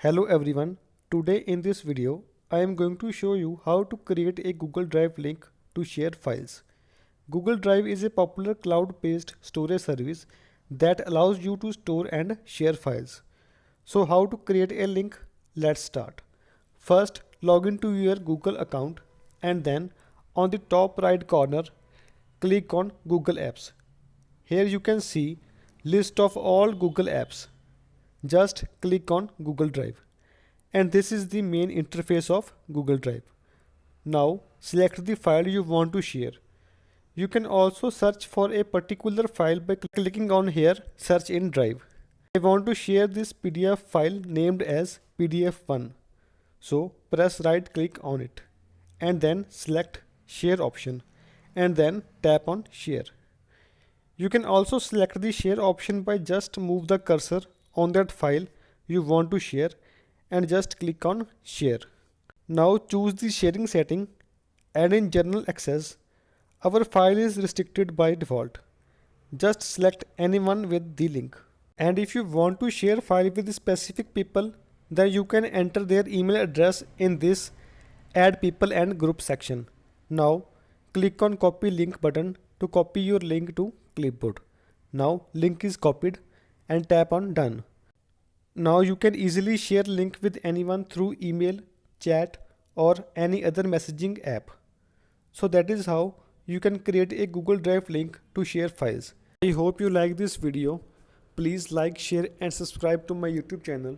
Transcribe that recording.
Hello everyone, today in this video I am going to show you how to create a Google Drive link to share files. Google Drive is a popular cloud-based storage service that allows you to store and share files. So how to create a link? Let's start. First, log into your Google account and then on the top right corner click on Google Apps. Here you can see list of all Google apps. Just click on Google Drive. And this is the main interface of Google Drive. Now select the file you want to share. You can also search for a particular file by clicking on here search in Drive. I want to share this PDF file named as PDF1. So press right click on it and then select share option and then tap on share. You can also select the share option by just move the cursor on that file you want to share and just click on share. Now choose the sharing setting and in general access, our file is restricted by default. Just select anyone with the link. And if you want to share file with specific people, then you can enter their email address in this add people and group section. Now click on copy link button to copy your link to clipboard. Now link is copied and tap on done. Now you can easily share link with anyone through email, chat or any other messaging app. So that is how you can create a Google Drive link to share files. I hope you like this video. Please like, share and subscribe to my YouTube channel.